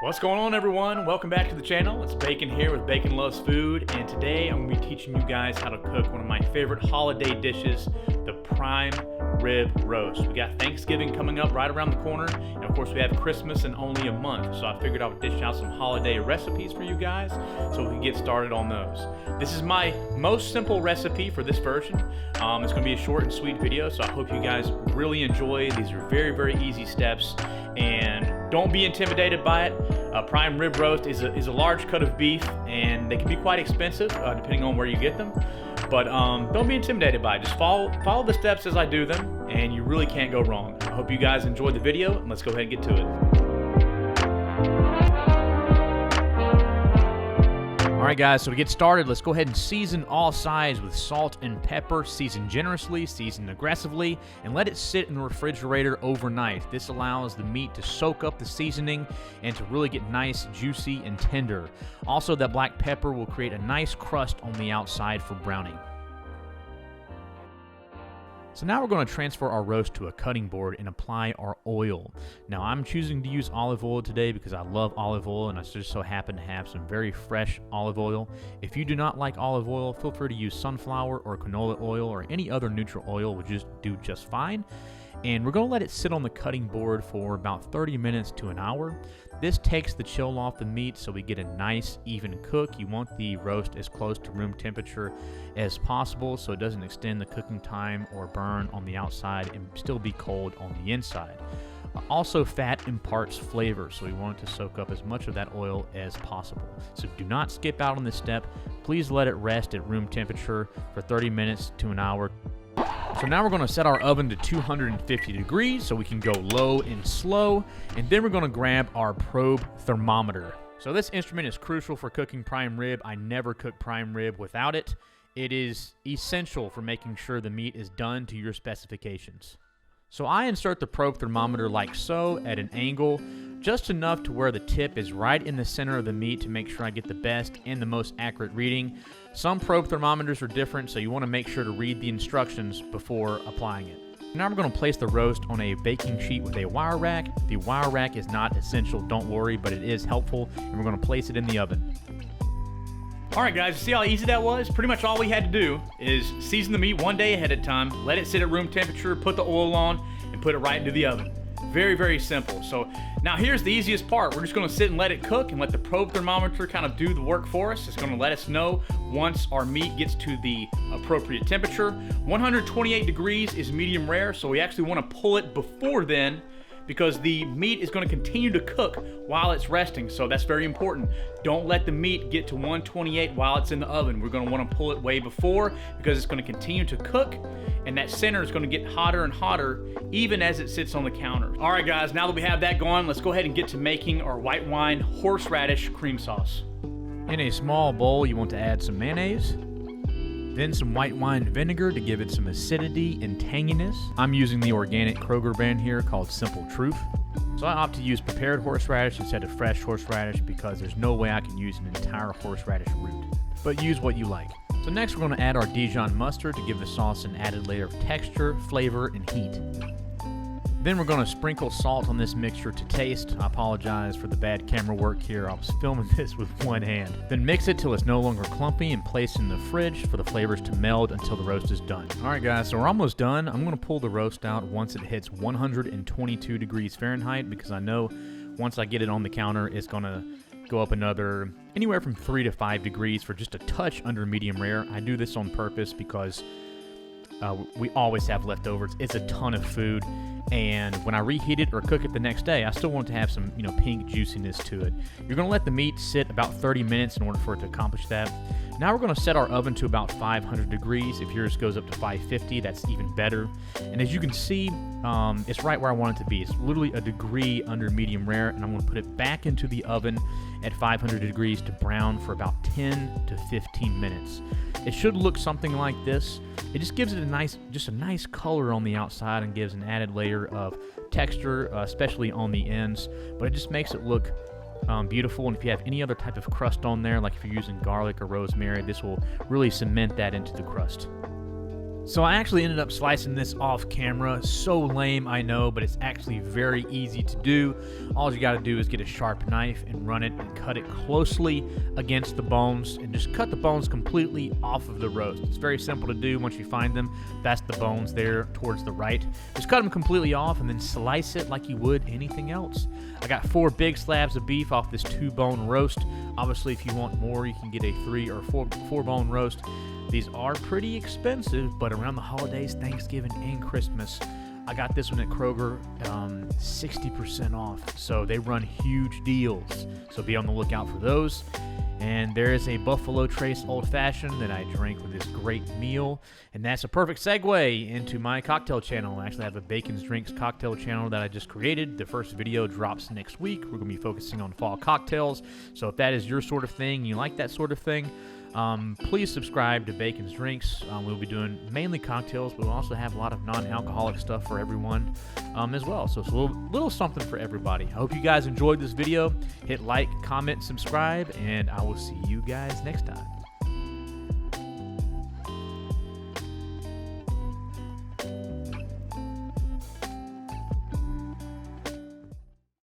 What's going on, everyone? Welcome back to the channel. It's Bacon here with Bacon Loves Food, and today I'm going to be teaching you guys how to cook one of my favorite holiday dishes, the prime rib roast. We got Thanksgiving coming up right around the corner, and of course we have Christmas in only a month, so I figured I would dish out some holiday recipes for you guys so we can get started on those. This is my most simple recipe for this version. It's going to be a short and sweet video, so I hope you guys really enjoy. These are very, very easy steps, and don't be intimidated by it. Prime rib roast is a large cut of beef, and they can be quite expensive depending on where you get them. But don't be intimidated by it. Just follow the steps as I do them, and you really can't go wrong. I hope you guys enjoyed the video, and let's go ahead and get to it. Alright guys, so to get started, let's go ahead and season all sides with salt and pepper. Season generously, season aggressively, and let it sit in the refrigerator overnight. This allows the meat to soak up the seasoning and to really get nice, juicy, and tender. Also, that black pepper will create a nice crust on the outside for browning. So now we're going to transfer our roast to a cutting board and apply our oil. Now I'm choosing to use olive oil today because I love olive oil, and I just so happen to have some very fresh olive oil. If you do not like olive oil, feel free to use sunflower or canola oil or any other neutral oil will just do just fine. And we're going to let it sit on the cutting board for about 30 minutes to an hour. This takes the chill off the meat so we get a nice even cook. You want the roast as close to room temperature as possible so it doesn't extend the cooking time or burn on the outside and still be cold on the inside. Also, fat imparts flavor, so we want it to soak up as much of that oil as possible. So do not skip out on this step. Please let it rest at room temperature for 30 minutes to an hour. So now we're going to set our oven to 250 degrees so we can go low and slow, and then we're going to grab our probe thermometer. So this instrument is crucial for cooking prime rib. I never cook prime rib without it. It is essential for making sure the meat is done to your specifications. So I insert the probe thermometer like so at an angle, just enough to where the tip is right in the center of the meat to make sure I get the best and the most accurate reading. Some probe thermometers are different, so you want to make sure to read the instructions before applying it. Now we're going to place the roast on a baking sheet with a wire rack. The wire rack is not essential, don't worry, but it is helpful, and we're going to place it in the oven. Alright guys, see how easy that was? Pretty much all we had to do is season the meat one day ahead of time, let it sit at room temperature, put the oil on, and put it right into the oven. Very, very simple. So now here's the easiest part. We're just going to sit and let it cook and let the probe thermometer kind of do the work for us. It's going to let us know once our meat gets to the appropriate temperature. 128 degrees is medium rare, so we actually want to pull it before then, because the meat is going to continue to cook while it's resting, so that's very important. Don't let the meat get to 128 while it's in the oven. We're going to want to pull it way before because it's going to continue to cook, and that center is going to get hotter and hotter even as it sits on the counter. All right guys, now that we have that going, let's go ahead and get to making our white wine horseradish cream sauce. In a small bowl, you want to add some mayonnaise, then some white wine vinegar to give it some acidity and tanginess. I'm using the organic Kroger brand here called Simple Truth. So I opt to use prepared horseradish instead of fresh horseradish because there's no way I can use an entire horseradish root. But use what you like. So next we're going to add our Dijon mustard to give the sauce an added layer of texture, flavor, and heat. Then we're going to sprinkle salt on this mixture to taste. I apologize for the bad camera work here. I was filming this with one hand. Then mix it till it's no longer clumpy and place in the fridge for the flavors to meld until the roast is done. All right guys, so we're almost done. I'm going to pull the roast out once it hits 122 degrees Fahrenheit because I know once I get it on the counter, it's going to go up another anywhere from 3 to 5 degrees for just a touch under medium rare. I do this on purpose because we always have leftovers. It's a ton of food, and when I reheat it or cook it the next day, I still want it to have some, pink juiciness to it. You're going to let the meat sit about 30 minutes in order for it to accomplish that. Now we're going to set our oven to about 500 degrees. If yours goes up to 550, that's even better. And as you can see, it's right where I want it to be. It's literally a degree under medium rare, and I'm going to put it back into the oven at 500 degrees to brown for about 10 to 15 minutes. It should look something like this. It just gives it a nice color on the outside and gives an added layer of texture, especially on the ends, but it just makes it look beautiful. And if you have any other type of crust on there, like if you're using garlic or rosemary, this will really cement that into the crust. So I actually ended up slicing this off camera. So lame, I know, but it's actually very easy to do. All you got to do is get a sharp knife and run it and cut it closely against the bones and just cut the bones completely off of the roast. It's very simple to do. Once you find them, that's the bones there towards the right. Just cut them completely off and then slice it like you would anything else. I got 4 big slabs of beef off this 2-bone roast. Obviously, if you want more, you can get a 3 or 4-bone roast. These are pretty expensive, but around the holidays, Thanksgiving, and Christmas, I got this one at Kroger 60% off. So they run huge deals. So be on the lookout for those. And there is a Buffalo Trace Old Fashioned that I drank with this great meal. And that's a perfect segue into my cocktail channel. I actually have a Bacon's Drinks cocktail channel that I just created. The first video drops next week. We're going to be focusing on fall cocktails. So if that is your sort of thing, you like that sort of thing, please subscribe to Bacon's Drinks. We'll be doing mainly cocktails, but we'll also have a lot of non-alcoholic stuff for everyone as well. So it's a little something for everybody. I hope you guys enjoyed this video. Hit like, comment, subscribe, and I will see you guys next time.